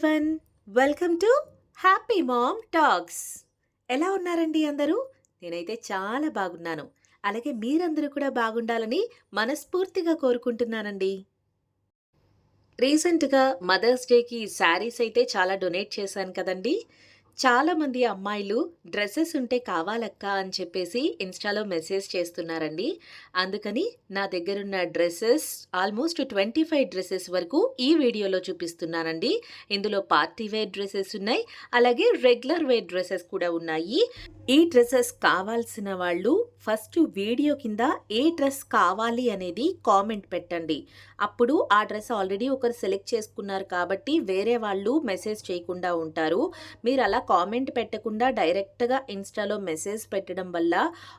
Everyone, welcome to happy ma'am talks. ఎలా ఉన్నారండి అందరూ? నేనైతే చాలా బాగున్నాను. అలాగే మీరందరూ కూడా బాగుండాలని మనస్ఫూర్తిగా కోరుకుంటున్నానండి. రీసెంట్‌గా మదర్స్ డేకి శారీస్ అయితే చాలా డొనేట్ చేశాను కదండీ! చాలామంది అమ్మాయిలు డ్రెసెస్ ఉంటే కావాలక్కా అని చెప్పేసి ఇన్‌స్టాలో మెసేజ్ చేస్తున్నారండి. అందుకని నా దగ్గరున్న డ్రెసెస్ ఆల్మోస్ట్ 25 డ్రెసెస్ వరకు ఈ వీడియోలో చూపిస్తున్నానండి. ఇందులో పార్టీ వేర్ డ్రెసెస్ ఉన్నాయి. అలాగే రెగ్యులర్ వేర్ డ్రెసెస్ కూడా ఉన్నాయి. ఈ డ్రెసెస్ కావాల్సిన వాళ్ళు ఫస్ట్ వీడియో కింద ఏ డ్రెస్ కావాలి అనేది కామెంట్ పెట్టండి. అప్పుడు ఆ డ్రెస్ ఆల్రెడీ ఒకరు సెలెక్ట్ చేసుకున్నారు కాబట్టి వేరే వాళ్ళు మెసేజ్ చేయకుండా ఉంటారు. మీరు అలా కామెంట్ పెట్టకుండా డైరెక్ట్‌గా ఇన్‌స్టాలో మెసేజ్ పెట్టడం వల్ల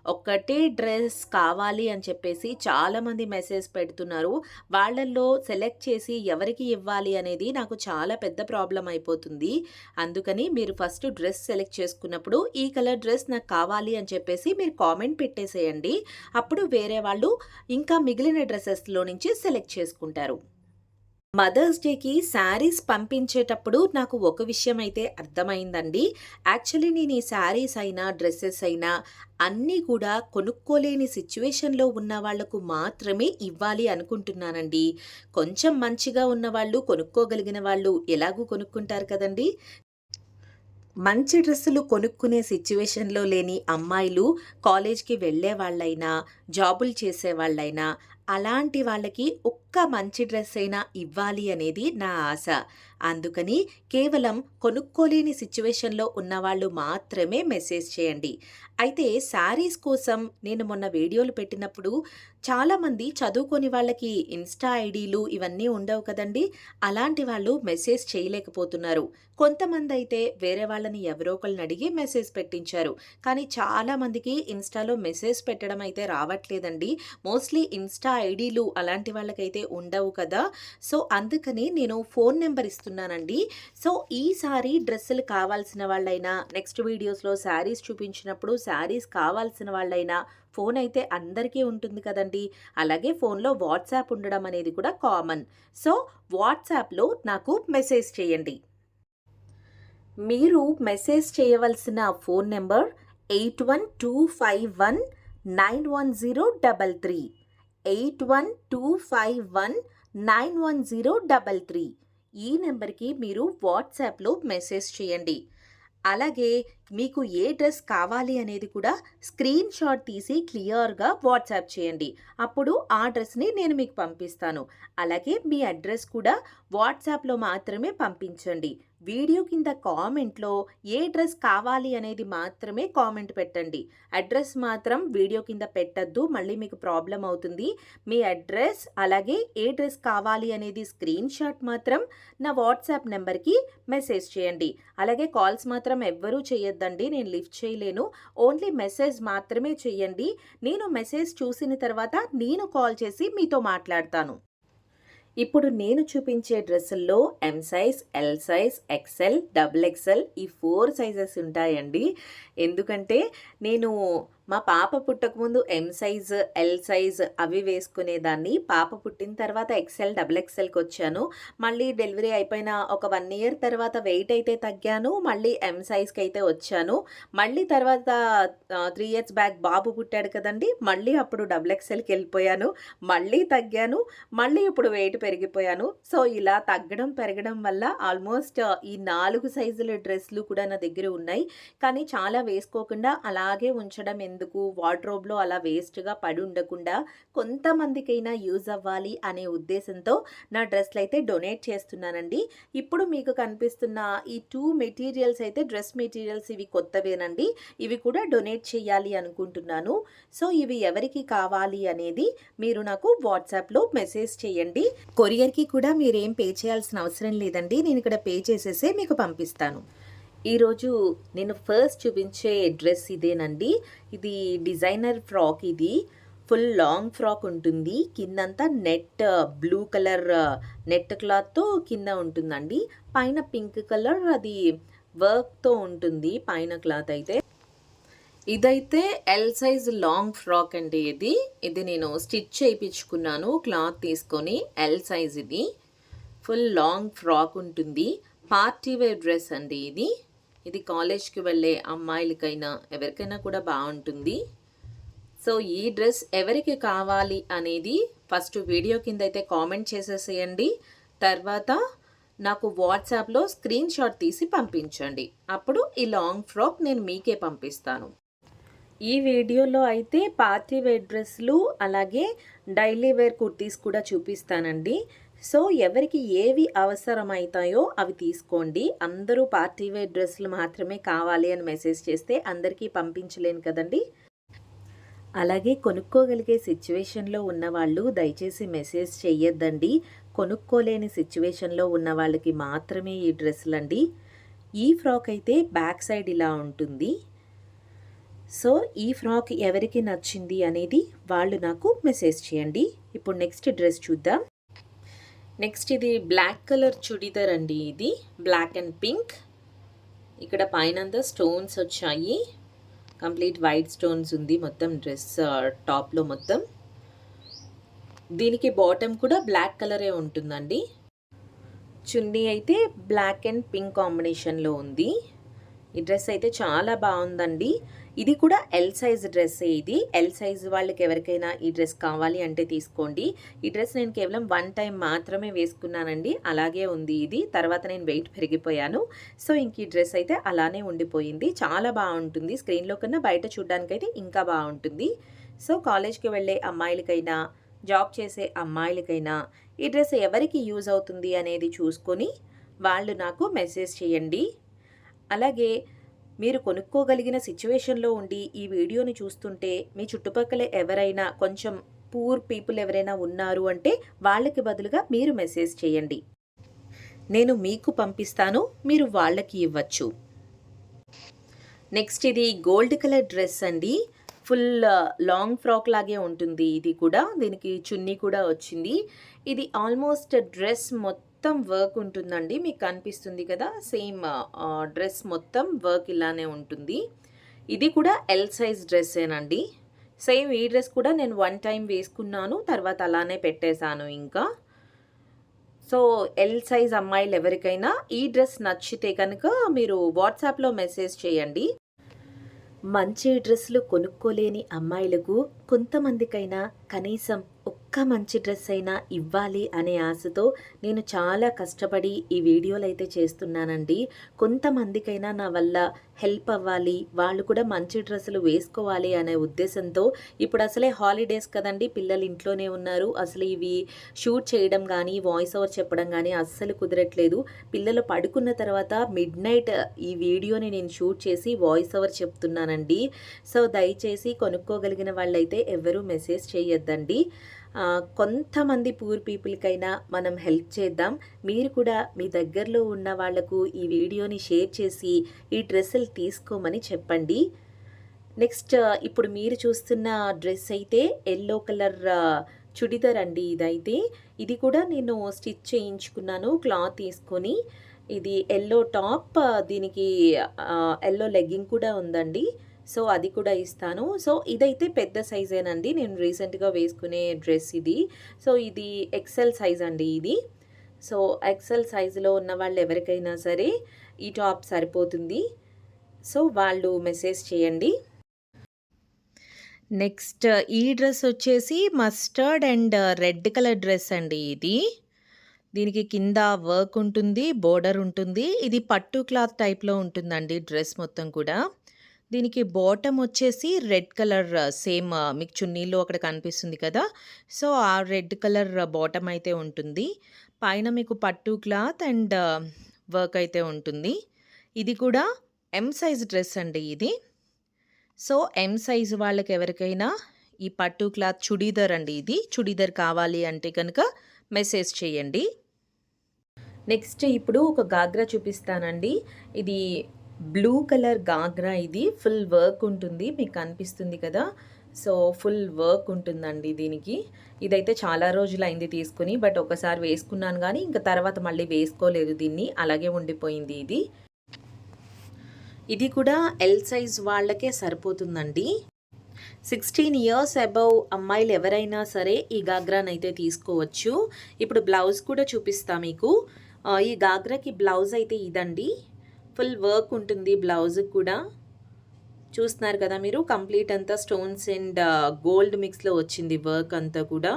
ఒక్కటే డ్రెస్ కావాలి అని చెప్పేసి చాలామంది మెసేజ్ పెడుతున్నారు. వాళ్ళల్లో సెలెక్ట్ చేసి ఎవరికి ఇవ్వాలి అనేది నాకు చాలా పెద్ద ప్రాబ్లమ్ అయిపోతుంది. అందుకని మీరు ఫస్ట్ డ్రెస్ సెలెక్ట్ చేసుకున్నప్పుడు ఈ కలర్ డ్రెస్ నాకు కావాలి అని చెప్పేసి మీరు కామెంట్ పెట్టేసేయండి. అప్పుడు వేరే వాళ్ళు ఇంకా మిగిలిన డ్రెసెస్‌లో నుంచి సెలెక్ట్ చేసుకుంటారు. మదర్స్ డేకి శారీస్ పంపించేటప్పుడు నాకు ఒక విషయం అయితే అర్థమైందండి. యాక్చువల్లీ నేను ఈ శారీస్ అయినా, డ్రెసెస్ అయినా అన్నీ కూడా కొనుక్కోలేని సిట్యుయేషన్‌లో ఉన్న వాళ్ళకు మాత్రమే ఇవ్వాలి అనుకుంటున్నానండి. కొంచెం మంచిగా ఉన్నవాళ్ళు, కొనుక్కోగలిగిన వాళ్ళు ఎలాగూ కొనుక్కుంటారు కదండీ! మంచి డ్రెస్సులు కొనుక్కునే సిట్యుయేషన్‌లో లేని అమ్మాయిలు కాలేజ్‌కి వెళ్ళేవాళ్ళైనా, జాబులు చేసేవాళ్ళైనా అలాంటి వాళ్ళకి ఒక్క మంచి డ్రెస్ అయినా ఇవ్వాలి అనేది నా ఆశ. అందుకని కేవలం కొనుక్కోలేని సిట్యుయేషన్‌లో ఉన్నవాళ్ళు మాత్రమే మెసేజ్ చేయండి. అయితే శారీస్ కోసం నేను మొన్న వీడియోలు పెట్టినప్పుడు చాలామంది చదువుకోని వాళ్ళకి ఇన్‌స్టా ఐడీలు ఇవన్నీ ఉండవు కదండీ! అలాంటి వాళ్ళు మెసేజ్ చేయలేకపోతున్నారు. కొంతమందైతే వేరే వాళ్ళని ఎవరో ఒకళ్ళని అడిగి మెసేజ్ పెట్టించారు. కానీ చాలామందికి ఇన్‌స్టాలో మెసేజ్ పెట్టడం అయితే రావట్లేదండి. మోస్ట్‌లీ ఇన్‌స్టా ఐడీలు అలాంటి వాళ్ళకైతే ఉండవు కదా! సో, అందుకని నేను ఫోన్ నెంబర్ ఇస్తున్నానండి. సో, ఈసారి డ్రెస్సులు కావాల్సిన వాళ్ళైనా, నెక్స్ట్ వీడియోస్‌లో శారీస్ చూపించినప్పుడు శారీస్ కావాల్సిన వాళ్ళైనా ఫోన్ అయితే అందరికీ ఉంటుంది కదండీ! అలాగే ఫోన్‌లో వాట్సాప్ ఉండడం అనేది కూడా కామన్. సో, వాట్సాప్‌లో నాకు మెసేజ్ చేయండి. మీరు మెసేజ్ చేయవలసిన ఫోన్ నెంబర్ 8125191033. 8125191033. ఈ నెంబర్‌కి మీరు వాట్సాప్‌లో మెసేజ్ చేయండి. అలాగే మీకు ఏ డ్రెస్ కావాలి అనేది కూడా స్క్రీన్ షాట్ తీసి క్లియర్‌గా వాట్సాప్ చేయండి. అప్పుడు ఆ డ్రెస్‌ని నేను మీకు పంపిస్తాను. అలాగే మీ అడ్రస్ కూడా వాట్సాప్‌లో మాత్రమే పంపించండి. వీడియో కింద కామెంట్‌లో ఏ డ్రెస్ కావాలి అనేది మాత్రమే కామెంట్ పెట్టండి. అడ్రస్ మాత్రం వీడియో కింద పెట్టొద్దు. మళ్ళీ మీకు ప్రాబ్లమ్ అవుతుంది. మీ అడ్రస్ అలాగే ఏ డ్రెస్ కావాలి అనేది స్క్రీన్ షాట్ మాత్రం నా వాట్సాప్ నెంబర్‌కి మెసేజ్ చేయండి. అలాగే కాల్స్ మాత్రం ఎవ్వరూ చేయొద్దండి. నేను లిఫ్ట్ చేయలేను. ఓన్లీ మెసేజ్ మాత్రమే చేయండి. నేను మెసేజ్ చూసిన తర్వాత నేను కాల్ చేసి మీతో మాట్లాడతాను. ఇప్పుడు నేను చూపించే డ్రెస్సుల్లో M size, L size, XL, double XL ఈ 4 సైజెస్ ఉంటాయండి. ఎందుకంటే నేను మా పాప పుట్టకముందు ఎం సైజ్, ఎల్ సైజ్ అవి వేసుకునేదాన్ని. పాప పుట్టిన తర్వాత ఎక్సెల్, డబుల్ ఎక్సెల్‌కి వచ్చాను. మళ్ళీ డెలివరీ అయిపోయిన ఒక 1 ఇయర్ తర్వాత వెయిట్ అయితే తగ్గాను. మళ్ళీ ఎం సైజ్‌కి అయితే వచ్చాను. మళ్ళీ తర్వాత 3 ఇయర్స్ బ్యాక్ బాబు పుట్టాడు కదండీ! మళ్ళీ అప్పుడు డబుల్ ఎక్సెల్‌కి వెళ్ళిపోయాను. మళ్ళీ తగ్గాను. మళ్ళీ ఇప్పుడు వెయిట్ పెరిగిపోయాను. సో, ఇలా తగ్గడం, పెరగడం వల్ల ఆల్మోస్ట్ ఈ 4 సైజుల డ్రెస్‌లు కూడా నా దగ్గర ఉన్నాయి. కానీ చాలా వేసుకోకుండా అలాగే ఉంచడం ఎందుకు, వార్డ్రోబ్‌లో అలా వేస్ట్‌గా పడి ఉండకుండా కొంతమందికైనా యూజ్ అవ్వాలి అనే ఉద్దేశంతో నా డ్రెస్‌లైతే డొనేట్ చేస్తున్నానండి. ఇప్పుడు మీకు కనిపిస్తున్న ఈ 2 మెటీరియల్స్ అయితే డ్రెస్ మెటీరియల్స్ ఇవి కొత్తవేనండి. ఇవి కూడా డొనేట్ చేయాలి అనుకుంటున్నాను. సో, ఇవి ఎవరికి కావాలి అనేది మీరు నాకు వాట్సాప్‌లో మెసేజ్ చేయండి. కొరియర్‌కి కూడా మీరేం పే చేయాల్సిన అవసరం లేదండి. నేను ఇక్కడ పే చేసేసే మీకు పంపిస్తాను. ఈరోజు నేను ఫస్ట్ చూపించే డ్రెస్ ఇదేనండి. ఇది డిజైనర్ ఫ్రాక్ ఇది. ఫుల్ లాంగ్ ఫ్రాక్ ఉంటుంది. కిందంతా నెట్ బ్లూ కలర్ నెట్ క్లాత్‌తో కింద ఉంటుందండి. పైన పింక్ కలర్ అది వర్క్‌తో ఉంటుంది పైన క్లాత్ అయితే. ఇదైతే ఎల్ సైజ్ లాంగ్ ఫ్రాక్ అండి ఇది. ఇది నేను స్టిచ్ చేయించుకున్నాను క్లాత్ తీసుకొని. ఎల్ సైజ్ ఇది. ఫుల్ లాంగ్ ఫ్రాక్ ఉంటుంది. పార్టీ వేర్ డ్రెస్ అండి ఇది. ఇది కాలేజ్‌కి వెళ్ళే అమ్మాయిలకైనా, ఎవరికైనా కూడా బావుంటుంది. సో, ఈ డ్రెస్ ఎవరికి కావాలి అనేది ఫస్ట్ వీడియో కిందైతే కామెంట్ చేసేసేయండి. తర్వాత నాకు వాట్సాప్‌లో స్క్రీన్‌షాట్ తీసి పంపించండి. అప్పుడు ఈ లాంగ్ ఫ్రాక్ నేను మీకే పంపిస్తాను. ఈ వీడియోలో అయితే పార్టీ వేర్ డ్రెస్‌లు, అలాగే డైలీ వేర్ కుర్తీస్ కూడా చూపిస్తానండి. సో, ఎవరికి ఏవి అవసరమైతాయో అవి తీసుకోండి. అందరూ పార్టీ వేర్ డ్రెస్‌లు మాత్రమే కావాలి అని మెసేజ్ చేస్తే అందరికీ పంపించలేను కదండీ! అలాగే కొనుక్కోగలిగే సిచ్యువేషన్‌లో ఉన్నవాళ్ళు దయచేసి మెసేజ్ చెయ్యొద్దండి. కొనుక్కోలేని సిచ్యువేషన్‌లో ఉన్న వాళ్ళకి మాత్రమే ఈ డ్రెస్సులండి. ఈ ఫ్రాక్ అయితే బ్యాక్ సైడ్ ఇలా ఉంటుంది. సో, ఈ ఫ్రాక్ ఎవరికి నచ్చింది అనేది వాళ్ళు నాకు మెసేజ్ చేయండి. ఇప్పుడు నెక్స్ట్ డ్రెస్ చూద్దాం. నెక్స్ట్ ఇది బ్లాక్ కలర్ చుడిదార్ అండి ఇది. Black and pink. ఇక్కడ పైనంతా స్టోన్స్ వచ్చాయి. కంప్లీట్ వైట్ స్టోన్స్ ఉంది మొత్తం డ్రెస్ టాప్‌లో మొత్తం. దీనికి బాటమ్ కూడా బ్లాక్ కలరే ఉంటుందండి. చున్నీ అయితే బ్లాక్ అండ్ పింక్ కాంబినేషన్‌లో ఉంది. ఈ డ్రెస్ అయితే చాలా బాగుందండి. ఇది కూడా ఎల్ సైజ్ డ్రెస్సే ఇది. ఎల్ సైజ్ వాళ్ళకి ఎవరికైనా ఈ డ్రెస్ కావాలి అంటే తీసుకోండి. ఈ డ్రెస్ నేను కేవలం 1 టైం మాత్రమే వేసుకున్నానండి. అలాగే ఉంది ఇది. తర్వాత నేను వెయిట్ పెరిగిపోయాను. సో, ఇంక ఈ డ్రెస్ అయితే అలానే ఉండిపోయింది. చాలా బాగుంటుంది. స్క్రీన్‌లో కన్నా బయట చూడడానికైతే ఇంకా బాగుంటుంది. సో, కాలేజ్‌కి వెళ్ళే అమ్మాయిలకైనా, జాబ్ చేసే అమ్మాయిలకైనా ఈ డ్రెస్ ఎవరికి యూజ్ అవుతుంది అనేది చూసుకొని వాళ్ళు నాకు మెసేజ్ చేయండి. అలాగే మీరు కొనుక్కోగలిగిన సిచ్యువేషన్‌లో ఉండి ఈ వీడియోని చూస్తుంటే మీ చుట్టుపక్కల ఎవరైనా కొంచెం పూర్ పీపుల్ ఎవరైనా ఉన్నారు అంటే వాళ్ళకి బదులుగా మీరు మెసేజ్ చేయండి. నేను మీకు పంపిస్తాను. మీరు వాళ్ళకి ఇవ్వచ్చు. నెక్స్ట్ ఇది గోల్డ్ కలర్ డ్రెస్ అండి. ఫుల్ లాంగ్ ఫ్రాక్ లాగే ఉంటుంది ఇది కూడా. దీనికి చున్నీ కూడా వచ్చింది. ఇది ఆల్మోస్ట్ డ్రెస్ మొత్తం వర్క్ ఉంటుందండి. మీకు కనిపిస్తుంది కదా! సేమ్ డ్రెస్ మొత్తం వర్క్ ఇలానే ఉంటుంది. ఇది కూడా ఎల్ సైజ్ డ్రెస్సేనండి. సేమ్ ఈ డ్రెస్ కూడా నేను 1 టైం వేసుకున్నాను. తర్వాత అలానే పెట్టేశాను ఇంకా. సో, ఎల్ సైజ్ అమ్మాయిలు ఎవరికైనా ఈ డ్రెస్ నచ్చితే కనుక మీరు వాట్సాప్‌లో మెసేజ్ చేయండి. మంచి డ్రెస్సులు కొనుక్కోలేని అమ్మాయిలకు కొంతమందికైనా కనీసం ఒక్క మంచి డ్రెస్ అయినా ఇవ్వాలి అనే ఆశతో నేను చాలా కష్టపడి ఈ వీడియోలు అయితే చేస్తున్నానండి. కొంతమందికైనా నా వల్ల హెల్ప్ అవ్వాలి, వాళ్ళు కూడా మంచి డ్రెస్సులు వేసుకోవాలి అనే ఉద్దేశంతో ఇప్పుడు అసలే హాలిడేస్ కదండి, పిల్లలు ఇంట్లోనే ఉన్నారు. అసలు ఇవి షూట్ చేయడం కానీ, వాయిస్ ఓవర్ చెప్పడం కానీ అస్సలు కుదరట్లేదు. పిల్లలు పడుకున్న తర్వాత మిడ్‌నైట్ ఈ వీడియోని నేను షూట్ చేసి వాయిస్ ఓవర్ చెప్తున్నానండి. సో, దయచేసి కొనుక్కోగలిగిన వాళ్ళైతే ఎవరూ మెసేజ్ చేయొద్దండి. కొంతమంది పూర్ పీపుల్‌కైనా మనం హెల్ప్ చేద్దాం. మీరు కూడా మీ దగ్గరలో ఉన్న వాళ్లకు ఈ వీడియోని షేర్ చేసి ఈ డ్రెస్సులు తీసుకోమని చెప్పండి. నెక్స్ట్ ఇప్పుడు మీరు చూస్తున్న డ్రెస్ అయితే యెల్లో కలర్ చుడిదార్ అండి ఇదైతే. ఇది కూడా నేను స్టిచ్ చేయించుకున్నాను క్లాత్ తీసుకొని. ఇది యెల్లో టాప్, దీనికి యెల్లో లెగ్గింగ్ కూడా ఉందండి. సో, అది కూడా ఇస్తాను. సో, ఇదైతే పెద్ద సైజేనండి. నేను రీసెంట్‌గా వేసుకునే డ్రెస్ ఇది. సో, ఇది ఎక్సెల్ సైజ్ అండి ఇది. సో, ఎక్సెల్ సైజులో ఉన్న వాళ్ళు ఎవరికైనా సరే ఈ టాప్ సరిపోతుంది. సో, వాళ్ళు మెసేజ్ చేయండి. నెక్స్ట్ ఈ డ్రెస్ వచ్చేసి mustard and red colour dress అండి ఇది. దీనికి కింద వర్క్ ఉంటుంది, బోర్డర్ ఉంటుంది. ఇది పట్టు క్లాత్ టైప్‌లో ఉంటుందండి డ్రెస్ మొత్తం కూడా. దీనికి బాటమ్ వచ్చేసి రెడ్ కలర్, సేమ్ మీకు చున్నీలో అక్కడ కనిపిస్తుంది కదా! సో, ఆ రెడ్ కలర్ బాటమ్ అయితే ఉంటుంది. పైన మీకు పట్టు క్లాత్ అండ్ వర్క్ అయితే ఉంటుంది. ఇది కూడా ఎమ్ సైజ్ డ్రెస్ అండి ఇది. సో, ఎమ్ సైజ్ వాళ్ళకి ఎవరికైనా ఈ పట్టు క్లాత్ చుడీదార్ అండి ఇది. చుడీదార్ కావాలి అంటే కనుక మెసేజ్ చేయండి. నెక్స్ట్ ఇప్పుడు ఒక గాగ్రా చూపిస్తానండి. ఇది బ్లూ కలర్ గాగ్రా ఇది. ఫుల్ వర్క్ ఉంటుంది. మీకు కనిపిస్తుంది కదా! సో, ఫుల్ వర్క్ ఉంటుందండి దీనికి. ఇదైతే చాలా రోజులైంది తీసుకొని. బట్ ఒకసారి వేసుకున్నాను గానీ ఇంక తర్వాత మళ్ళీ వేసుకోలేదు దీన్ని. అలాగే ఉండిపోయింది ఇది. ఇది కూడా ఎల్ సైజ్ వాళ్ళకే సరిపోతుందండి. 16 ఇయర్స్ అబౌవ్ అమ్మాయిలు ఎవరైనా సరే ఈ గాగ్రానైతే తీసుకోవచ్చు. ఇప్పుడు బ్లౌజ్ కూడా చూపిస్తా మీకు. ఈ గాగ్రాకి బ్లౌజ్ అయితే ఇదండి. ఫుల్ వర్క్ ఉంటుంది బ్లౌజ్‌కి కూడా. చూస్తున్నారు కదా మీరు, కంప్లీట్ అంతా స్టోన్స్ అండ్ గోల్డ్ మిక్స్‌లో వచ్చింది వర్క్ అంతా కూడా.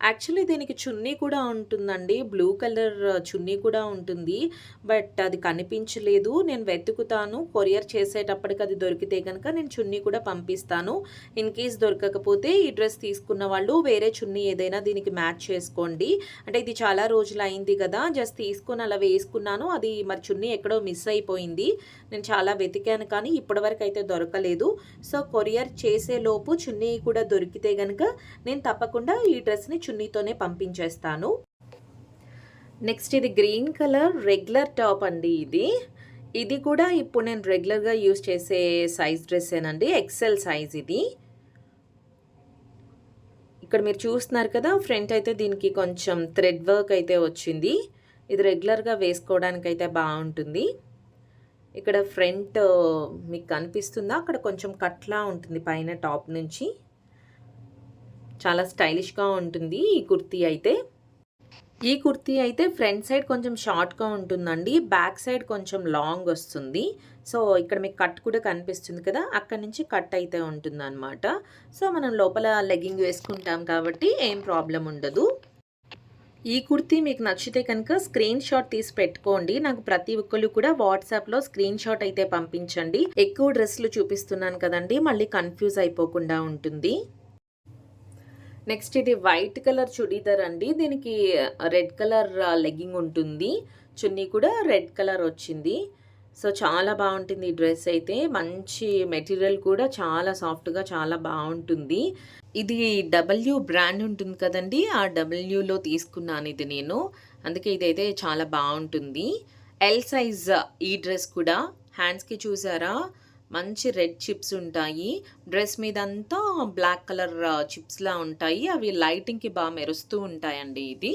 యాక్చువల్లీ దీనికి చున్నీ కూడా ఉంటుందండి. బ్లూ కలర్ చున్నీ కూడా ఉంటుంది. బట్ అది కనిపించలేదు. నేను వెతుకుతాను. కొరియర్ చేసేటప్పటికి అది దొరికితే గనక నేను చున్నీ కూడా పంపిస్తాను. ఇన్ కేస్ దొరకకపోతే ఈ డ్రెస్ తీసుకున్న వాళ్ళు వేరే చున్నీ ఏదైనా దీనికి మ్యాచ్ చేసుకోండి. అంటే ఇది చాలా రోజులు అయింది కదా! జస్ట్ తీసుకొని అలా వేసుకున్నాను. అది మరి చున్నీ ఎక్కడో మిస్ అయిపోయింది. నేను చాలా వెతికాను కానీ ఇప్పటివరకు అయితే దొరకలేదు. సో కొరియర్ చేసేలోపు చున్నీ కూడా దొరికితే గనక నేను తప్పకుండా ఈ డ్రెస్‌ని చున్నీతోనే పంపించేస్తాను. నెక్స్ట్ ఇది గ్రీన్ కలర్ రెగ్యులర్ టాప్ అండి ఇది. ఇది కూడా ఇప్పుడు నేను రెగ్యులర్‌గా యూజ్ చేసే సైజ్ డ్రెస్సేనండి. ఎక్సెల్ సైజ్ ఇది. ఇక్కడ మీరు చూస్తున్నారు కదా, ఫ్రంట్ అయితే దీనికి కొంచెం థ్రెడ్ వర్క్ అయితే వచ్చింది. ఇది రెగ్యులర్‌గా వేసుకోవడానికైతే బావుంటుంది. ఇక్కడ ఫ్రంట్ మీకు కనిపిస్తుందా? అక్కడ కొంచెం కట్లా ఉంటుంది పైన టాప్ నుంచి. చాలా స్టైలిష్‌గా ఉంటుంది ఈ కుర్తీ అయితే. ఈ కుర్తీ అయితే ఫ్రంట్ సైడ్ కొంచెం షార్ట్‌గా ఉంటుందండి. బ్యాక్ సైడ్ కొంచెం లాంగ్ వస్తుంది. సో ఇక్కడ మీకు కట్ కూడా కనిపిస్తుంది కదా! అక్కడి నుంచి కట్ అయితే ఉంటుందన్నమాట. సో మనం లోపల లెగ్గింగ్ వేసుకుంటాం కాబట్టి ఏం ప్రాబ్లమ్ ఉండదు. ఈ కుర్తీ మీకు నచ్చితే కనుక స్క్రీన్ షాట్ తీసి పెట్టుకోండి. నాకు ప్రతి ఒక్కళ్ళు కూడా వాట్సాప్‌లో స్క్రీన్ షాట్ అయితే పంపించండి. ఎక్కువ డ్రెస్సులు చూపిస్తున్నాను కదండీ! మళ్ళీ కన్‌ఫ్యూజ్ అయిపోకుండా ఉంటుంది. నెక్స్ట్ ఇది వైట్ కలర్ చుడీదార్ అండి. దీనికి రెడ్ కలర్ లెగ్గింగ్ ఉంటుంది. చున్నీ కూడా రెడ్ కలర్ వచ్చింది. సో చాలా బాగుంటుంది ఈ డ్రెస్ అయితే. మంచి మెటీరియల్ కూడా చాలా సాఫ్ట్‌గా చాలా బాగుంటుంది. ఇది డబ్ల్యూ బ్రాండ్ ఉంటుంది కదండీ! ఆ డబ్ల్యూలో తీసుకున్నాను ఇది నేను. అందుకే ఇదైతే చాలా బాగుంటుంది. ఎల్ సైజ్ ఈ డ్రెస్ కూడా. హ్యాండ్స్‌కి చూసారా? మంచి రెడ్ చిప్స్ ఉంటాయి. డ్రెస్ మీదంతా బ్లాక్ కలర్ చిప్స్‌లా ఉంటాయి. అవి లైటింగ్‌కి బాగా మెరుస్తూ ఉంటాయండి ఇది.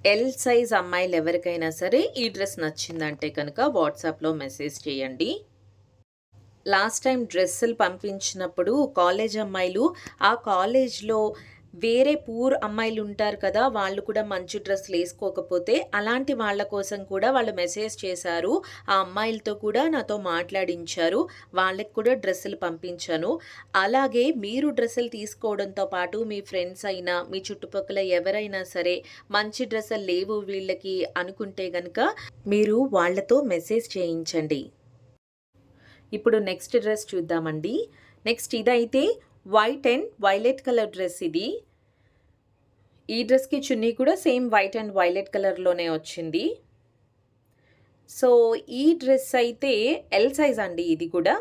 ఎల్ సైజ్ అమ్మాయిలు ఎవరికైనా సరే ఈ డ్రెస్ నచ్చిందంటే కనుక వాట్సాప్‌లో మెసేజ్ చేయండి. లాస్ట్ టైం డ్రెస్సులు పంపించినప్పుడు కాలేజ్ అమ్మాయిలు, ఆ కాలేజ్‌లో వేరే పూర్ అమ్మాయిలు ఉంటారు కదా! వాళ్ళు కూడా మంచి డ్రెస్సులు ఏసుకోకపోతే అలాంటి వాళ్ళ కోసం కూడా వాళ్ళు మెసేజ్ చేశారు. ఆ అమ్మాయిలతో కూడా నాతో మాట్లాడించారు. వాళ్ళకి కూడా డ్రెస్సులు పంపించాను. అలాగే మీరు డ్రెస్సులు తీసుకోవడంతో పాటు మీ ఫ్రెండ్స్ అయినా, మీ చుట్టుపక్కల ఎవరైనా సరే మంచి డ్రెస్సులు లేవు వీళ్ళకి అనుకుంటే గనక మీరు వాళ్ళతో మెసేజ్ చేయించండి. ఇప్పుడు నెక్స్ట్ డ్రెస్ చూద్దామండి. నెక్స్ట్ ఇదైతే white and violet colour dress ఇది. ఈ డ్రెస్‌కి చున్నీ కూడా సేమ్ వైట్ అండ్ వైలెట్ కలర్‌లోనే వచ్చింది. సో ఈ డ్రెస్ అయితే ఎల్ సైజ్ అండి ఇది కూడా.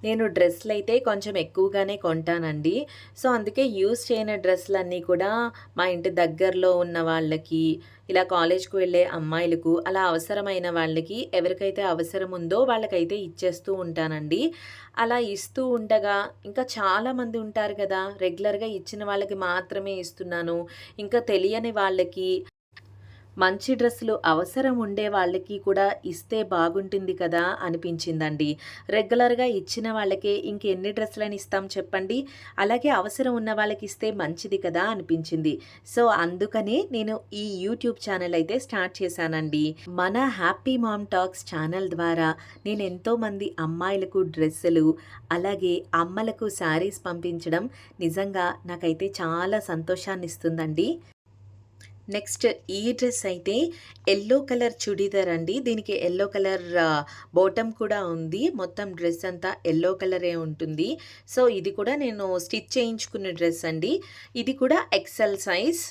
నేను డ్రెస్సులైతే కొంచెం ఎక్కువగానే కొంటానండి. సో అందుకే యూజ్ చేయని డ్రెస్సులన్నీ కూడా మా ఇంటి దగ్గరలో ఉన్న వాళ్ళకి, ఇలా కాలేజ్‌కి వెళ్ళే అమ్మాయిలకు, అలా అవసరమైన వాళ్ళకి ఎవరికైతే అవసరం ఉందో వాళ్ళకైతే ఇచ్చేస్తూ ఉంటానండి. అలా ఇస్తూ ఉండగా ఇంకా చాలామంది ఉంటారు కదా! రెగ్యులర్‌గా ఇచ్చిన వాళ్ళకి మాత్రమే ఇస్తున్నాను. ఇంకా తెలియని వాళ్ళకి మంచి డ్రెస్సులు అవసరం ఉండే వాళ్ళకి కూడా ఇస్తే బాగుంటుంది కదా అనిపించిందండి. రెగ్యులర్‌గా ఇచ్చిన వాళ్ళకే ఇంకెన్ని డ్రెస్సులని ఇస్తాం చెప్పండి. అలాగే అవసరం ఉన్న వాళ్ళకి ఇస్తే మంచిది కదా అనిపించింది. సో అందుకనే నేను ఈ యూట్యూబ్ ఛానల్ అయితే స్టార్ట్ చేశానండి. మన హ్యాపీ మామ్ టాక్స్ ఛానల్ ద్వారా నేను ఎంతోమంది అమ్మాయిలకు డ్రెస్సులు, అలాగే అమ్మలకు శారీస్ పంపించడం నిజంగా నాకైతే చాలా సంతోషాన్ని ఇస్తుందండి. నెక్స్ట్ ఈ డ్రెస్ అయితే యెల్లో కలర్ చుడీదార్ అండి. దీనికి యెల్లో కలర్ బాటమ్ కూడా ఉంది. మొత్తం డ్రెస్ అంతా యెల్లో కలరే ఉంటుంది. సో ఇది కూడా నేను స్టిచ్ చేయించుకున్న డ్రెస్ అండి. ఇది కూడా ఎక్సెల్ సైజ్.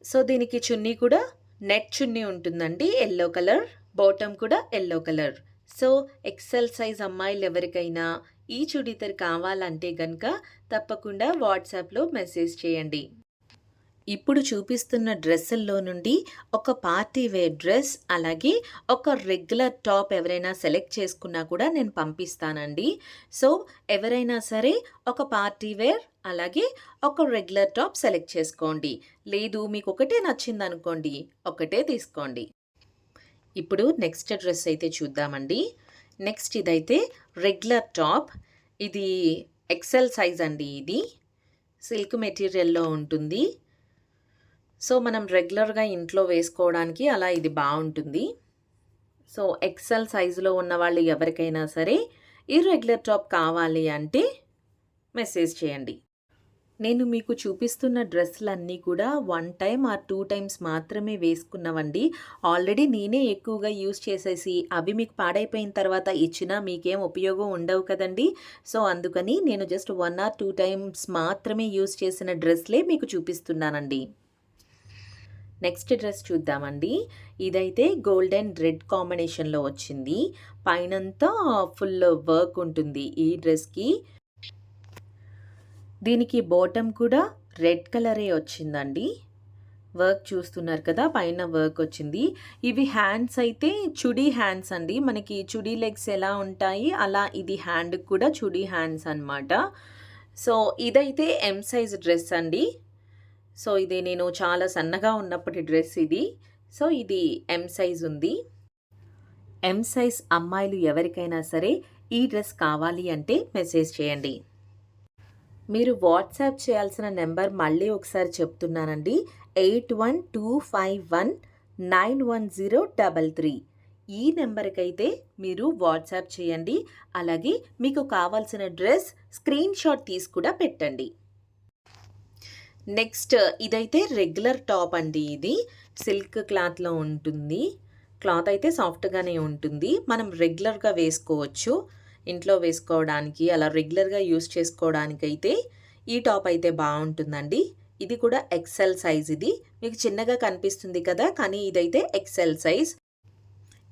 సో దీనికి చున్నీ కూడా నెట్ చున్నీ ఉంటుందండి యెల్లో కలర్. బాటమ్ కూడా yellow colour. So XL size అమ్మాయిలు ఎవరికైనా ఈ చుడీదార్ కావాలంటే గనుక తప్పకుండా వాట్సాప్‌లో మెసేజ్ చేయండి. ఇప్పుడు చూపిస్తున్న డ్రెస్సుల్లో నుండి ఒక పార్టీ వేర్ డ్రెస్, అలాగే ఒక రెగ్యులర్ టాప్ ఎవరైనా సెలెక్ట్ చేసుకున్నా కూడా నేను పంపిస్తానండి. సో ఎవరైనా సరే ఒక పార్టీ వేర్, అలాగే ఒక రెగ్యులర్ టాప్ సెలెక్ట్ చేసుకోండి. లేదు మీకు ఒకటే నచ్చిందనుకోండి, ఒకటే తీసుకోండి. ఇప్పుడు నెక్స్ట్ డ్రెస్ అయితే చూద్దామండి. నెక్స్ట్ ఇదైతే రెగ్యులర్ టాప్. ఇది ఎక్సెల్ సైజ్ అండి ఇది. సిల్క్ మెటీరియల్‌లో ఉంటుంది. సో, మనం రెగ్యులర్‌గా ఇంట్లో వేసుకోవడానికి అలా ఇది బావుంటుంది. సో, ఎక్సెల్ సైజులో ఉన్నవాళ్ళు ఎవరికైనా సరే ఇర్రెగ్యులర్ టాప్ కావాలి అంటే మెసేజ్ చేయండి. నేను మీకు చూపిస్తున్న డ్రెస్సులన్నీ కూడా 1 టైమ్ ఆర్ 2 టైమ్స్ మాత్రమే వేసుకున్నవండి. ఆల్రెడీ నేనే ఎక్కువగా యూజ్ చేసేసి అవి మీకు పాడైపోయిన తర్వాత ఇచ్చినా మీకేం ఉపయోగం ఉండవు కదండీ! సో, అందుకని నేను జస్ట్ 1 ఆర్ 2 టైమ్స్ మాత్రమే యూజ్ చేసిన డ్రెస్‌లే మీకు చూపిస్తున్నానండి. నెక్స్ట్ డ్రెస్ చూద్దామండి. ఇదైతే గోల్డ్ అండ్ రెడ్ కాంబినేషన్‌లో వచ్చింది. పైనంతా ఫుల్ వర్క్ ఉంటుంది ఈ డ్రెస్‌కి. దీనికి బాటమ్ కూడా రెడ్ కలరే వచ్చిందండి. వర్క్ చూస్తున్నారు కదా! పైన వర్క్ వచ్చింది. ఇవి హ్యాండ్స్ అయితే చుడీ హ్యాండ్స్ అండి. మనకి చుడీ లెగ్స్ ఎలా ఉంటాయి అలా ఇది హ్యాండ్‌కి కూడా చుడీ హ్యాండ్స్ అన్నమాట. సో, ఇదైతే ఎం సైజ్ డ్రెస్ అండి. సో, ఇది నేను చాలా సన్నగా ఉన్నప్పటి డ్రెస్ ఇది. సో, ఇది ఎం సైజ్ ఉంది. ఎం సైజ్ అమ్మాయిలు ఎవరికైనా సరే ఈ డ్రెస్ కావాలి అంటే మెసేజ్ చేయండి. మీరు వాట్సాప్ చేయాల్సిన నెంబర్ మళ్ళీ ఒకసారి చెప్తున్నానండి. 8125191033 ఈ నెంబర్‌కైతే మీరు వాట్సాప్ చేయండి. అలాగే మీకు కావాల్సిన డ్రెస్ స్క్రీన్‌షాట్ తీసి కూడా పెట్టండి. నెక్స్ట్ ఇదైతే రెగ్యులర్ టాప్ అండి ఇది. సిల్క్ క్లాత్‌లో ఉంటుంది. క్లాత్ అయితే సాఫ్ట్‌గానే ఉంటుంది. మనం రెగ్యులర్‌గా వేసుకోవచ్చు. ఇంట్లో వేసుకోవడానికి అలా రెగ్యులర్‌గా యూజ్ చేసుకోవడానికైతే ఈ టాప్ అయితే బావుంటుందండి. ఇది కూడా ఎక్సెల్ సైజ్ ఇది. మీకు చిన్నగా కనిపిస్తుంది కదా! కానీ ఇదైతే ఎక్సెల్ సైజ్.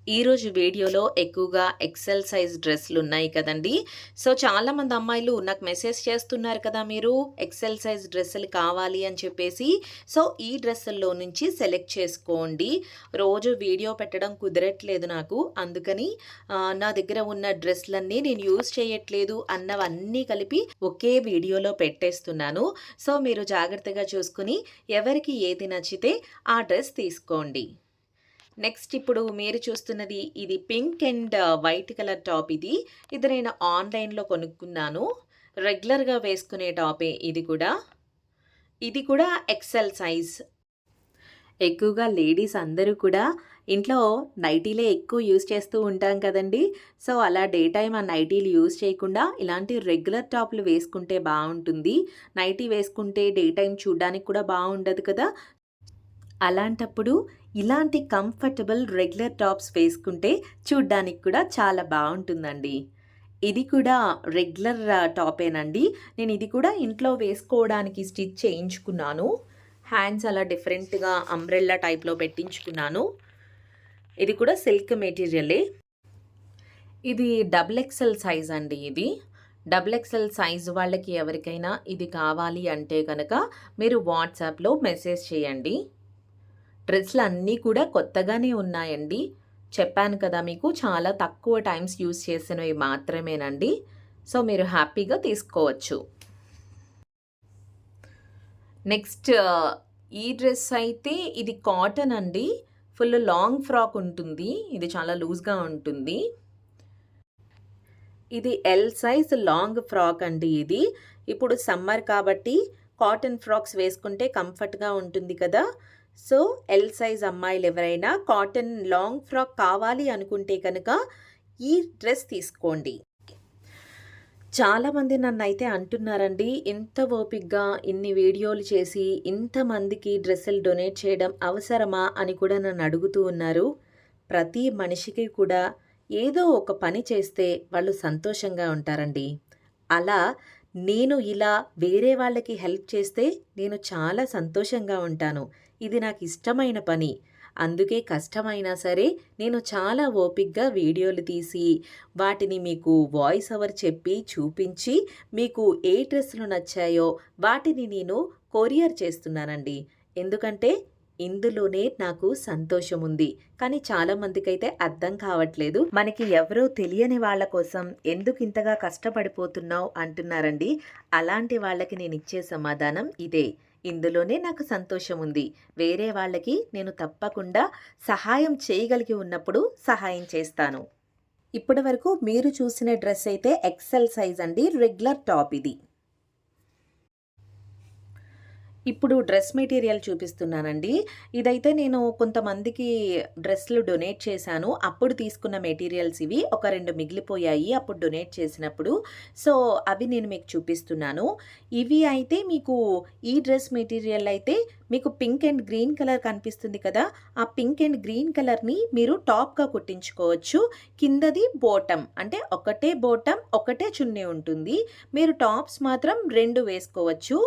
ఈరోజు వీడియోలో ఎక్కువగా ఎక్సెల్ సైజ్ డ్రెస్సులున్నాయి కదండీ! సో, చాలామంది అమ్మాయిలు నాకు మెసేజ్ చేస్తున్నారు కదా మీరు ఎక్సెల్ సైజ్ డ్రెస్సులు కావాలి అని చెప్పేసి. సో, ఈ డ్రెస్సుల్లో నుంచి సెలెక్ట్ చేసుకోండి. రోజు వీడియో పెట్టడం కుదరట్లేదు నాకు. అందుకని నా దగ్గర ఉన్న డ్రెస్సులన్నీ నేను యూజ్ చేయట్లేదు అన్నవన్నీ కలిపి ఒకే వీడియోలో పెట్టేస్తున్నాను. సో, మీరు జాగ్రత్తగా చూసుకొని ఎవరికి ఏది నచ్చితే ఆ డ్రెస్ తీసుకోండి. నెక్స్ట్ ఇప్పుడు మీరు చూస్తున్నది ఇది pink and white colour top ఇది. ఇది నేను ఆన్‌లైన్‌లో కొనుక్కున్నాను. రెగ్యులర్‌గా వేసుకునే టాపే ఇది కూడా. ఇది కూడా ఎక్సెల్ సైజ్. ఎక్కువగా లేడీస్ అందరూ కూడా ఇంట్లో నైటీలే ఎక్కువ యూజ్ చేస్తూ ఉంటాం కదండీ! సో, అలా డే టైమ్ ఆ నైటీలు యూజ్ చేయకుండా ఇలాంటి రెగ్యులర్ టాప్‌లు వేసుకుంటే బావుంటుంది. నైటీ వేసుకుంటే డే టైమ్ చూడ్డానికి కూడా బావుండదు కదా! అలాంటప్పుడు ఇలాంటి కంఫర్టబుల్ రెగ్యులర్ టాప్స్ వేసుకుంటే చూడ్డానికి కూడా చాలా బావుంటుందండి. ఇది కూడా రెగ్యులర్ టాపేనండి. నేను ఇది కూడా ఇంట్లో వేసుకోవడానికి స్టిచ్ చేయించుకున్నాను. హ్యాండ్స్ అలా డిఫరెంట్‌గా అంబ్రెల్లా టైప్‌లో పెట్టించుకున్నాను. ఇది కూడా సిల్క్ మెటీరియలే. ఇది డబుల్ ఎక్సెల్ సైజ్ అండి ఇది. డబుల్ ఎక్సెల్ సైజ్ వాళ్ళకి ఎవరికైనా ఇది కావాలి అంటే గనక మీరు వాట్సాప్‌లో మెసేజ్ చేయండి. డ్రెస్సులన్నీ కూడా కొత్తగానే ఉన్నాయండి. చెప్పాను కదా మీకు చాలా తక్కువ టైమ్స్ యూజ్ చేసినవి మాత్రమేనండి. సో, మీరు హ్యాపీగా తీసుకోవచ్చు. నెక్స్ట్ ఈ డ్రెస్ అయితే ఇది కాటన్ అండి. ఫుల్ లాంగ్ ఫ్రాక్ ఉంటుంది. ఇది చాలా లూజ్‌గా ఉంటుంది. ఇది ఎల్ సైజ్ లాంగ్ ఫ్రాక్ అండి ఇది. ఇప్పుడు సమ్మర్ కాబట్టి కాటన్ ఫ్రాక్స్ వేసుకుంటే కంఫర్ట్‌గా ఉంటుంది కదా! సో, ఎల్ సైజ్ అమ్మాయిలు ఎవరైనా కాటన్ లాంగ్ ఫ్రాక్ కావాలి అనుకుంటే కనుక ఈ డ్రెస్ తీసుకోండి. చాలామంది నన్నైతే అంటున్నారండి, ఇంత ఓపికగా ఇన్ని వీడియోలు చేసి ఇంతమందికి డ్రెస్సులు డొనేట్ చేయడం అవసరమా అని కూడా నన్ను అడుగుతూ ఉన్నారు. ప్రతి మనిషికి కూడా ఏదో ఒక పని చేస్తే వాళ్ళు సంతోషంగా ఉంటారండి. అలా నేను ఇలా వేరే వాళ్ళకి హెల్ప్ చేస్తే నేను చాలా సంతోషంగా ఉంటాను. ఇది నాకు ఇష్టమైన పని. అందుకే కష్టమైనా సరే నేను చాలా ఓపికగా వీడియోలు తీసి వాటిని మీకు వాయిస్ ఓవర్ చెప్పి చూపించి మీకు ఏ డ్రెస్సులు నచ్చాయో వాటిని నేను కొరియర్ చేస్తున్నానండి. ఎందుకంటే ఇందులోనే నాకు సంతోషం ఉంది. కానీ చాలా మందికైతే అర్థం కావట్లేదు. మనకి ఎవరో తెలియని వాళ్ళ కోసం ఎందుకు ఇంతగా కష్టపడిపోతున్నావు అంటున్నారండి. అలాంటి వాళ్ళకి నేను ఇచ్చే సమాధానం ఇదే. ఇందులోనే నాకు సంతోషం ఉంది. వేరే వాళ్ళకి నేను తప్పకుండా సహాయం చేయగలిగి ఉన్నప్పుడు సహాయం చేస్తాను. ఇప్పటి వరకు మీరు చూసిన డ్రెస్ అయితే ఎక్సెల్ సైజ్ అండి. రెగ్యులర్ టాప్ ఇది. ఇప్పుడు డ్రెస్ మెటీరియల్ చూపిస్తున్నానండి. ఇదైతే నేను కొంతమందికి డ్రెస్‌లు డొనేట్ చేశాను. అప్పుడు తీసుకున్న మెటీరియల్స్ ఇవి. ఒక 2 మిగిలిపోయాయి అప్పుడు డొనేట్ చేసినప్పుడు. సో, అవి నేను మీకు చూపిస్తున్నాను. ఇవి అయితే మీకు ఈ డ్రెస్ మెటీరియల్ అయితే మీకు పింక్ అండ్ గ్రీన్ కలర్ కనిపిస్తుంది కదా! ఆ పింక్ అండ్ గ్రీన్ కలర్‌ని మీరు టాప్‌గా కుట్టించుకోవచ్చు. కిందది బాటమ్ అంటే ఒకటే బాటమ్, ఒకటే చున్నీ ఉంటుంది. మీరు టాప్స్ మాత్రం 2 వేసుకోవచ్చు.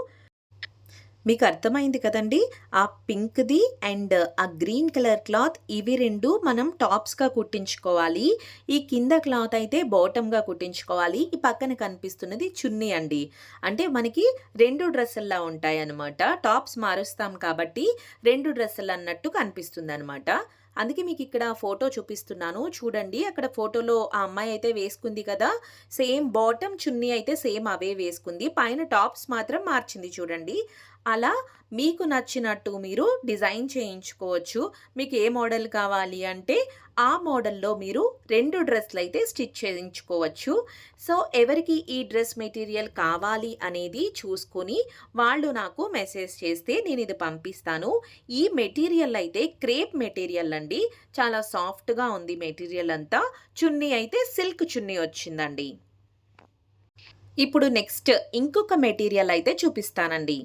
మీకు అర్థమైంది కదండీ! ఆ పింక్‌ది అండ్ ఆ గ్రీన్ కలర్ క్లాత్ ఇవి 2 మనం టాప్స్‌గా కుట్టించుకోవాలి. ఈ కింద క్లాత్ అయితే బాటమ్‌గా కుట్టించుకోవాలి. ఈ పక్కన కనిపిస్తున్నది చున్నీ అండి. అంటే మనకి 2 డ్రెస్సుల్లా ఉంటాయన్నమాట. టాప్స్ మారుస్తాం కాబట్టి 2 డ్రెస్సులన్నట్టు కనిపిస్తుందన్నమాట. అందుకే మీకిక్కడ ఫోటో చూపిస్తున్నాను. చూడండి అక్కడ ఫోటోలో ఆ అమ్మాయి అయితే వేసుకుంది కదా! సేమ్ బాటమ్, చున్నీ అయితే సేమ్ అవే వేసుకుంది. పైన టాప్స్ మాత్రం మార్చింది చూడండి. అలా మీకు నచ్చినట్టు మీరు డిజైన్ చేయించుకోవచ్చు. మీకు ఏ మోడల్ కావాలి అంటే ఆ మోడల్‌లో మీరు 2 డ్రెస్‌లయితే స్టిచ్ చేయించుకోవచ్చు. సో, ఎవరికి ఈ డ్రెస్ మెటీరియల్ కావాలి అనేది చూసుకొని వాళ్ళు నాకు మెసేజ్ చేస్తే నేనిది పంపిస్తాను. ఈ మెటీరియల్ అయితే క్రేప్ మెటీరియల్ అండి. చాలా సాఫ్ట్‌గా ఉంది మెటీరియల్ అంతా. చున్నీ అయితే సిల్క్ చున్నీ వచ్చిందండి. ఇప్పుడు నెక్స్ట్ ఇంకొక మెటీరియల్ అయితే చూపిస్తానండి.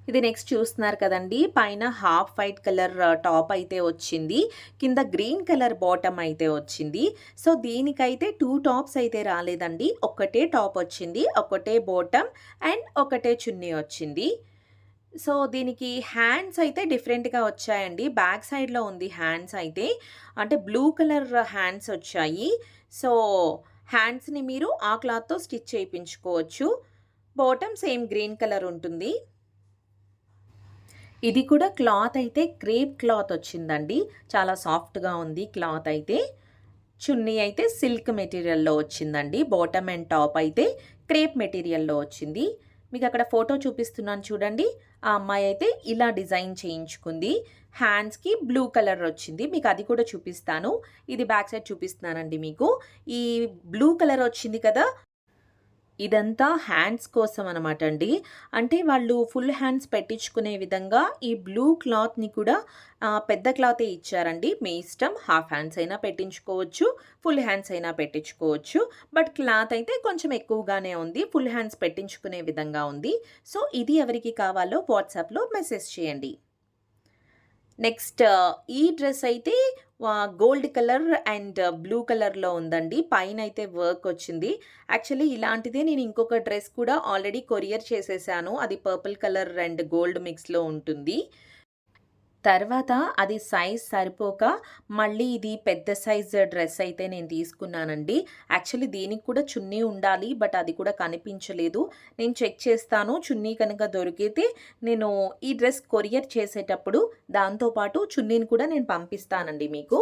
ఇది నెక్స్ట్ చూస్తున్నారు కదండీ! పైన హాఫ్ వైట్ కలర్ టాప్ అయితే వచ్చింది. కింద గ్రీన్ కలర్ బాటమ్ అయితే వచ్చింది. సో, దీనికైతే 2 టాప్స్ అయితే రాలేదండి. ఒక్కటే టాప్ వచ్చింది. ఒకటే బాటమ్ అండ్ ఒకటే చున్నీ వచ్చింది. సో, దీనికి హ్యాండ్స్ అయితే డిఫరెంట్‌గా వచ్చాయండి. బ్యాక్ సైడ్‌లో ఉంది హ్యాండ్స్ అయితే. అంటే బ్లూ కలర్ హ్యాండ్స్ వచ్చాయి. సో, హ్యాండ్స్‌ని మీరు ఆ క్లాత్‌తో స్టిచ్ చేయించుకోవచ్చు. బాటమ్ సేమ్ గ్రీన్ కలర్ ఉంటుంది. ఇది కూడా క్లాత్ అయితే క్రేప్ క్లాత్ వచ్చిందండి. చాలా సాఫ్ట్‌గా ఉంది క్లాత్ అయితే. చున్నీ అయితే సిల్క్ మెటీరియల్‌లో వచ్చిందండి. బాటమ్ అండ్ టాప్ అయితే క్రేప్ మెటీరియల్‌లో వచ్చింది. మీకక్కడ ఫోటో చూపిస్తున్నాను చూడండి. ఆ అమ్మాయి అయితే ఇలా డిజైన్ చేయించుకుంది. హ్యాండ్స్‌కి బ్లూ కలర్ వచ్చింది. మీకు అది కూడా చూపిస్తాను. ఇది బ్యాక్ సైడ్ చూపిస్తున్నానండి మీకు. ఈ బ్లూ కలర్ వచ్చింది కదా! ఇదంతా హ్యాండ్స్ కోసం అనమాట అండి. అంటే వాళ్ళు ఫుల్ హ్యాండ్స్ పెట్టించుకునే విధంగా ఈ బ్లూ క్లాత్‌ని కూడా పెద్ద క్లాతే ఇచ్చారండి. మీ ఇష్టం హాఫ్ హ్యాండ్స్ అయినా పెట్టించుకోవచ్చు. ఫుల్ హ్యాండ్స్ అయినా పెట్టించుకోవచ్చు. బట్ క్లాత్ అయితే కొంచెం ఎక్కువగానే ఉంది. ఫుల్ హ్యాండ్స్ పెట్టించుకునే విధంగా ఉంది. సో, ఇది ఎవరికి కావాలో వాట్సాప్‌లో మెసేజ్ చేయండి. నెక్స్ట్ ఈ డ్రెస్ అయితే గోల్డ్ కలర్ అండ్ బ్లూ కలర్‌లో ఉందండి. పైనైతే వర్క్ వచ్చింది. యాక్చువల్లీ ఇలాంటిదే నేను ఇంకొక డ్రెస్ కూడా ఆల్రెడీ కొరియర్ చేసేసాను. అది పర్పుల్ కలర్ అండ్ గోల్డ్ మిక్స్‌లో ఉంటుంది. తర్వాత అది సైజ్ సరిపోక మళ్ళీ ఇది పెద్ద సైజ్ డ్రెస్ అయితే నేను తీసుకున్నానండి. యాక్చువల్లీ దీనికి కూడా చున్నీ ఉండాలి. బట్ అది కూడా కనిపించలేదు. నేను చెక్ చేస్తాను. చున్నీ కనుక దొరికితే నేను ఈ డ్రెస్ కొరియర్ చేసేటప్పుడు దాంతో పాటు చున్నీని కూడా నేను పంపిస్తానండి మీకు.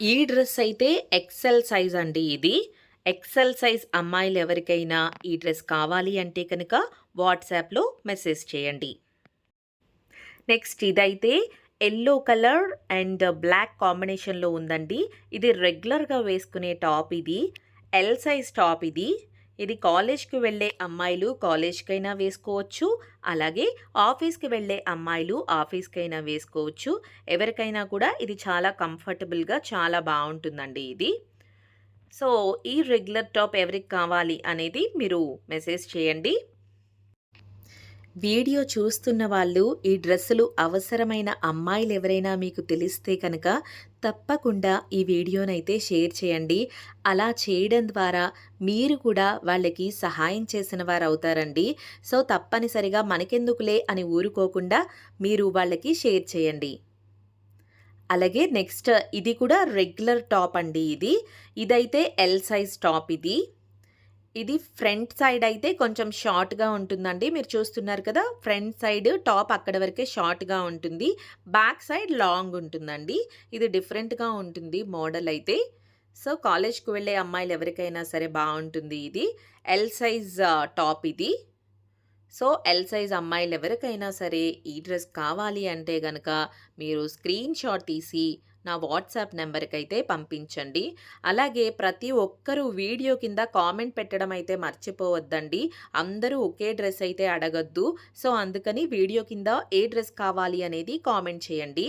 ఈ డ్రెస్ అయితే ఎక్సెల్ సైజ్ అండి ఇది. ఎక్సెల్ సైజ్ అమ్మాయిలు ఎవరికైనా ఈ డ్రెస్ కావాలి అంటే కనుక వాట్సాప్‌లో మెసేజ్ చేయండి. నెక్స్ట్ ఇదైతే యెల్లో కలర్ అండ్ బ్లాక్ కాంబినేషన్‌లో ఉందండి. ఇది రెగ్యులర్‌గా వేసుకునే టాప్ ఇది. ఎల్ సైజ్ టాప్ ఇది. ఇది కాలేజ్‌కి వెళ్ళే అమ్మాయిలు కాలేజ్‌కైనా వేసుకోవచ్చు. అలాగే ఆఫీస్‌కి వెళ్ళే అమ్మాయిలు ఆఫీస్‌కైనా వేసుకోవచ్చు. ఎవరికైనా కూడా ఇది చాలా కంఫర్టబుల్‌గా చాలా బావుంటుందండి ఇది. సో, ఈ రెగ్యులర్ టాప్ ఎవరికి కావాలి అనేది మీరు మెసేజ్ చేయండి. వీడియో చూస్తున్న వాళ్ళు ఈ డ్రెస్సులు అవసరమైన అమ్మాయిలెవరైనా మీకు తెలిస్తే కనుక తప్పకుండా ఈ వీడియోనైతే షేర్ చేయండి. అలా చేయడం ద్వారా మీరు కూడా వాళ్ళకి సహాయం చేసిన వారవుతారండి. సో, తప్పనిసరిగా మనకెందుకులే అని ఊరుకోకుండా మీరు వాళ్ళకి షేర్ చేయండి. అలాగే నెక్స్ట్ ఇది కూడా రెగ్యులర్ టాప్ అండి ఇది. ఇదైతే ఎల్ సైజ్ టాప్ ఇది. ఇది ఫ్రంట్ సైడ్ అయితే కొంచెం షార్ట్‌గా ఉంటుందండి. మీరు చూస్తున్నారు కదా! ఫ్రంట్ సైడ్ టాప్ అక్కడి వరకే షార్ట్‌గా ఉంటుంది. బ్యాక్ సైడ్ లాంగ్ ఉంటుందండి. ఇది డిఫరెంట్‌గా ఉంటుంది మోడల్ అయితే. సో, కాలేజ్‌కి వెళ్ళే అమ్మాయిలు ఎవరికైనా సరే బావుంటుంది ఇది. ఎల్ సైజ్ టాప్ ఇది. సో, ఎల్ సైజ్ అమ్మాయిలు ఎవరికైనా సరే ఈ డ్రెస్ కావాలి అంటే గనక మీరు స్క్రీన్‌షాట్ తీసి నా వాట్సాప్ నెంబర్‌కైతే పంపించండి. అలాగే ప్రతి ఒక్కరూ వీడియో కింద కామెంట్ పెట్టడం అయితే మర్చిపోవద్దండి. అందరూ ఒకే డ్రెస్ అయితే అడగొద్దు. సో, అందుకని వీడియో కింద ఏ డ్రెస్ కావాలి అనేది కామెంట్ చేయండి.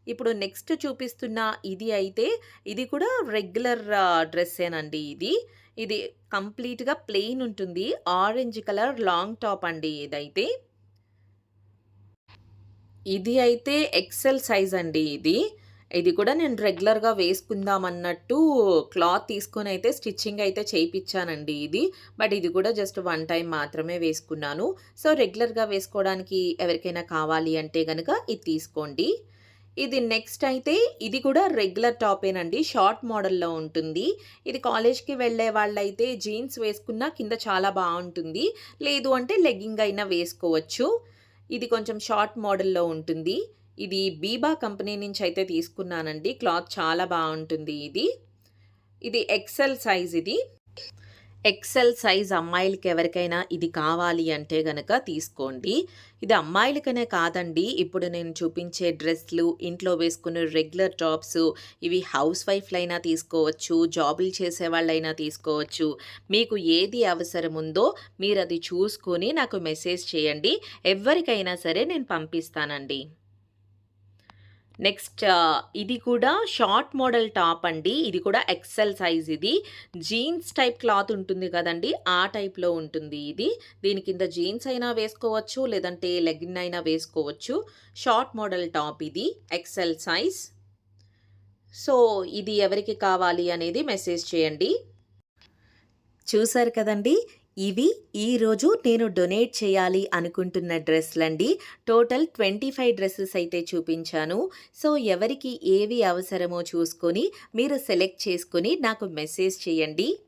ఇప్పుడు నెక్స్ట్ చూపిస్తున్న ఇది అయితే ఇది కూడా రెగ్యులర్ డ్రెస్సేనండి ఇది. ఇది కంప్లీట్‌గా ప్లెయిన్ ఉంటుంది. ఆరెంజ్ కలర్ లాంగ్ టాప్ అండి ఇదైతే. ఇది అయితే ఎక్సెల్ సైజ్ అండి ఇది. ఇది కూడా నేను రెగ్యులర్‌గా వేసుకుందామన్నట్టు క్లాత్ తీసుకొనైతే స్టిచ్చింగ్ అయితే చేపిచ్చానండి ఇది. బట్ ఇది కూడా జస్ట్ వన్ టైమ్ మాత్రమే వేసుకున్నాను. సో, రెగ్యులర్‌గా వేసుకోవడానికి ఎవరికైనా కావాలి అంటే గనక ఇది తీసుకోండి. ఇది నెక్స్ట్ అయితే ఇది కూడా రెగ్యులర్ టాపేనండి. షార్ట్ మోడల్‌లో ఉంటుంది. ఇది కాలేజ్‌కి వెళ్ళే వాళ్ళైతే జీన్స్ వేసుకున్నా కింద చాలా బావుంటుంది. లేదు అంటే లెగ్గింగ్ అయినా వేసుకోవచ్చు. ఇది కొంచెం షార్ట్ మోడల్‌లో ఉంటుంది. ఇది బీబా కంపెనీ నుంచి అయితే తీసుకున్నానండి. క్లాత్ చాలా బావుంటుంది ఇది. ఇది ఎక్సెల్ సైజ్ ఇది. ఎక్సెల్ సైజ్ అమ్మాయిలకి ఎవరికైనా ఇది కావాలి అంటే గనక తీసుకోండి. ఇది అమ్మాయిలకనే కాదండి. ఇప్పుడు నేను చూపించే డ్రెస్‌లు, ఇంట్లో వేసుకునే రెగ్యులర్ టాప్స్ ఇవి హౌస్ వైఫ్‌లైనా తీసుకోవచ్చు. జాబులు చేసేవాళ్ళైనా తీసుకోవచ్చు. మీకు ఏది అవసరం ఉందో మీరది చూసుకొని నాకు మెసేజ్ చేయండి. ఎవ్వరికైనా సరే నేను పంపిస్తానండి. నెక్స్ట్ ఇది కూడా షార్ట్ మోడల్ టాప్ అండి. ఇది కూడా ఎక్సెల్ సైజ్ ఇది. జీన్స్ టైప్ క్లాత్ ఉంటుంది కదండీ! ఆ టైప్‌లో ఉంటుంది ఇది. దీని కింద జీన్స్ అయినా వేసుకోవచ్చు. లేదంటే లెగిన్ అయినా వేసుకోవచ్చు. షార్ట్ మోడల్ టాప్ ఇది. XL size. సో, ఇది ఎవరికి కావాలి అనేది మెసేజ్ చేయండి. చూసారు కదండీ! ఇవి ఈరోజు నేను డొనేట్ చేయాలి అనుకుంటున్న డ్రెస్‌లండి. టోటల్ 25 డ్రెసెస్ అయితే చూపించాను. సో, ఎవరికి ఏవి అవసరమో చూసుకొని మీరు సెలెక్ట్ చేసుకొని నాకు మెసేజ్ చేయండి.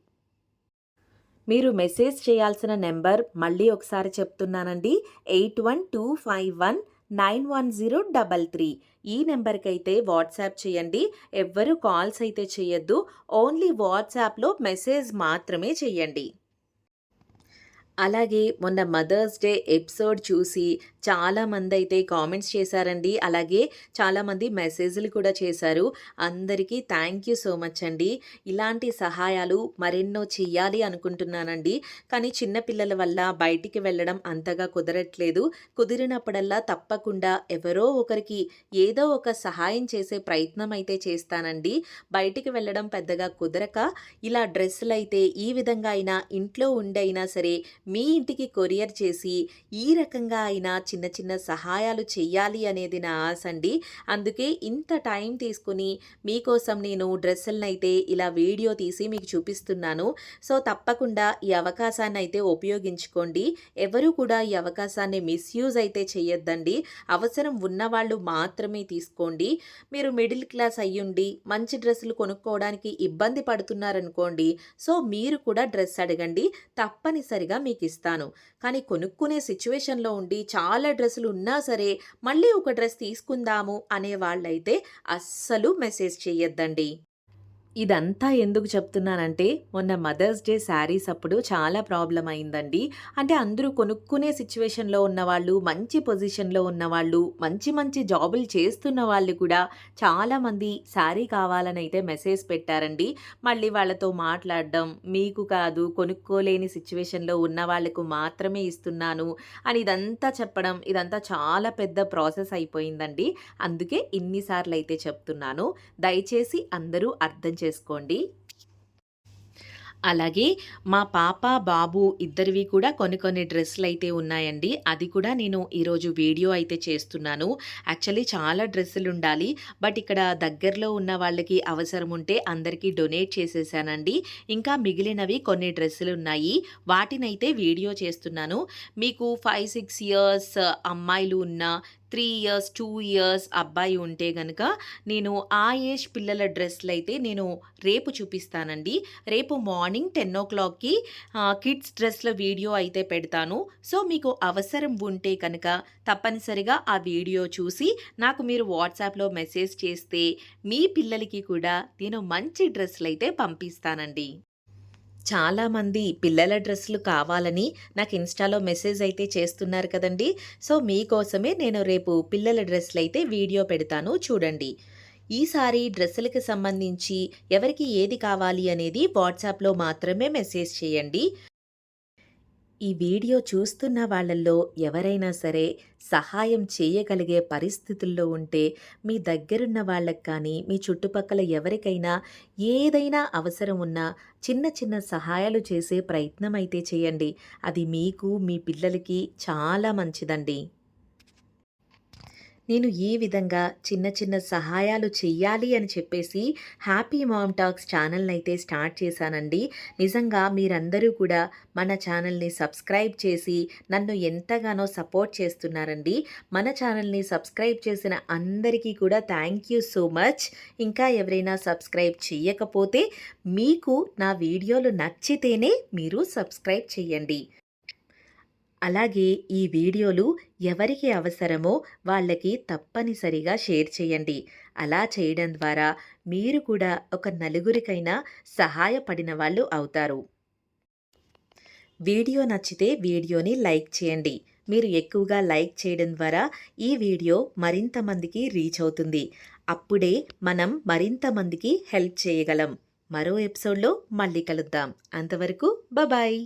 మీరు మెసేజ్ చేయాల్సిన నెంబర్ మళ్ళీ ఒకసారి చెప్తున్నానండి. 8125191033 ఈ నెంబర్‌కైతే వాట్సాప్ చేయండి. ఎవ్వరు కాల్స్ అయితే చేయొద్దు. ఓన్లీ వాట్సాప్‌లో మెసేజ్ మాత్రమే చేయండి. అలాగే మొన్న మదర్స్ డే ఎపిసోడ్ చూసి చాలామందైతే కామెంట్స్ చేశారండి. అలాగే చాలామంది మెసేజ్‌లు కూడా చేశారు. అందరికీ థ్యాంక్ యూ సో మచ్ అండి. ఇలాంటి సహాయాలు మరెన్నో చెయ్యాలి అనుకుంటున్నానండి. కానీ చిన్న పిల్లల వల్ల బయటికి వెళ్ళడం అంతగా కుదరట్లేదు. కుదిరినప్పుడల్లా తప్పకుండా ఎవరో ఒకరికి ఏదో ఒక సహాయం చేసే ప్రయత్నం అయితే చేస్తానండి. బయటికి వెళ్ళడం పెద్దగా కుదరక ఇలా డ్రెస్సులైతే ఈ విధంగా అయినా ఇంట్లో ఉండైనా సరే మీ ఇంటికి కొరియర్ చేసి ఈ రకంగా అయినా చిన్న చిన్న సహాయాలు చెయ్యాలి అనేది నా ఆశ అండి. అందుకే ఇంత టైం తీసుకుని మీకోసం నేను డ్రెస్సులనైతే ఇలా వీడియో తీసి మీకు చూపిస్తున్నాను. సో, తప్పకుండా ఈ అవకాశాన్ని అయితే ఉపయోగించుకోండి. ఎవరు కూడా ఈ అవకాశాన్ని మిస్‌యూజ్ అయితే చెయ్యొద్దండి. అవసరం ఉన్నవాళ్ళు మాత్రమే తీసుకోండి. మీరు మిడిల్ క్లాస్ అయ్యుండి మంచి డ్రెస్సులు కొనుక్కోవడానికి ఇబ్బంది పడుతున్నారనుకోండి. సో, మీరు కూడా డ్రెస్ అడగండి. తప్పనిసరిగా మీకిస్తాను. కానీ కొనుక్కునే సిట్యుయేషన్‌లో ఉండి చాలా డ్రెస్సులు ఉన్నా సరే మళ్ళీ ఒక డ్రెస్ తీసుకుందాము అనే వాళ్ళైతే అస్సలు మెసేజ్ చెయ్యొద్దండి. ఇదంతా ఎందుకు చెప్తున్నానంటే, మొన్న మదర్స్ డే శారీస్ అప్పుడు చాలా ప్రాబ్లమ్ అయిందండి. అంటే అందరూ కొనుక్కునే సిట్యుయేషన్‌లో ఉన్నవాళ్ళు, మంచి పొజిషన్‌లో ఉన్నవాళ్ళు, మంచి మంచి జాబులు చేస్తున్న వాళ్ళు కూడా చాలామంది శారీ కావాలనైతే మెసేజ్ పెట్టారండి. మళ్ళీ వాళ్ళతో మాట్లాడడం, మీకు కాదు కొనుక్కోలేని సిట్యుయేషన్‌లో ఉన్న వాళ్ళకు మాత్రమే ఇస్తున్నాను అని ఇదంతా చెప్పడం, ఇదంతా చాలా పెద్ద ప్రాసెస్ అయిపోయిందండి. అందుకే ఇన్ని సార్లయితే చెప్తున్నాను. దయచేసి అందరూ అర్థం చేసుకోండి. అలాగే మా పాప, బాబు ఇద్దరివి కూడా కొన్ని కొన్ని డ్రెస్సులైతే ఉన్నాయండి. అది కూడా నేను ఈరోజు వీడియో అయితే చేస్తున్నాను. యాక్చువల్లీ చాలా డ్రెస్సులుండాలి. బట్ ఇక్కడ దగ్గరలో ఉన్న వాళ్ళకి అవసరం ఉంటే అందరికీ డొనేట్ చేసేసానండి. ఇంకా మిగిలినవి కొన్ని డ్రెస్సులున్నాయి. వాటినైతే వీడియో చేస్తున్నాను. మీకు 5, 6 ఇయర్స్ అమ్మాయిలు ఉన్నా 3 ఇయర్స్, 2 ఇయర్స్ అబ్బాయి ఉంటే గనక నేను ఆ ఏజ్ పిల్లల డ్రెస్‌లైతే నేను రేపు చూపిస్తానండి. రేపు మార్నింగ్ 10:00కి కిడ్స్ డ్రెస్‌ల వీడియో అయితే పెడతాను. సో, మీకు అవసరం ఉంటే కనుక తప్పనిసరిగా ఆ వీడియో చూసి నాకు మీరు వాట్సాప్‌లో మెసేజ్ చేస్తే మీ పిల్లలకి కూడా నేను మంచి డ్రెస్‌లైతే పంపిస్తానండి. చాలామంది పిల్లల డ్రెస్సులు కావాలని నాకు ఇన్‌స్టాలో మెసేజ్ అయితే చేస్తున్నారు కదండీ! సో, మీకోసమే నేను రేపు పిల్లల డ్రెస్సులైతే వీడియో పెడతాను చూడండి. ఈసారి డ్రెస్సులకి సంబంధించి ఎవరికి ఏది కావాలి అనేది వాట్సాప్‌లో మాత్రమే మెసేజ్ చేయండి. ఈ వీడియో చూస్తున్న వాళ్ళల్లో ఎవరైనా సరే సహాయం చేయగలిగే పరిస్థితుల్లో ఉంటే, మీ దగ్గరున్న వాళ్ళకి కానీ, మీ చుట్టుపక్కల ఎవరికైనా ఏదైనా అవసరం ఉన్నా చిన్న చిన్న సహాయాలు చేసే ప్రయత్నం అయితే చేయండి. అది మీకు, మీ పిల్లలకి చాలా మంచిదండి. నేను ఈ విధంగా చిన్న చిన్న సహాయాలు చెయ్యాలి అని చెప్పేసి హ్యాపీ మామ్ టాక్స్ ఛానల్‌నైతే స్టార్ట్ చేశానండి. నిజంగా మీరందరూ కూడా మన ఛానల్‌ని సబ్స్క్రైబ్ చేసి నన్ను ఎంతగానో సపోర్ట్ చేస్తున్నారండి. మన ఛానల్‌ని సబ్స్క్రైబ్ చేసిన అందరికీ కూడా థ్యాంక్ యూ సో మచ్. ఇంకా ఎవరైనా సబ్స్క్రైబ్ చెయ్యకపోతే మీకు నా వీడియోలు నచ్చితేనే మీరు సబ్స్క్రైబ్ చెయ్యండి. అలాగే ఈ వీడియోలు ఎవరికి అవసరమో వాళ్ళకి తప్పనిసరిగా షేర్ చేయండి. అలా చేయడం ద్వారా మీరు కూడా ఒక నలుగురికైనా సహాయపడిన వాళ్ళు అవుతారు. వీడియో నచ్చితే వీడియోని లైక్ చేయండి. మీరు ఎక్కువగా లైక్ చేయడం ద్వారా ఈ వీడియో మరింత మందికి రీచ్ అవుతుంది. అప్పుడే మనం మరింత మందికి హెల్ప్ చేయగలం. మరో ఎపిసోడ్‌లో మళ్ళీ కలుద్దాం. అంతవరకు బాయ్.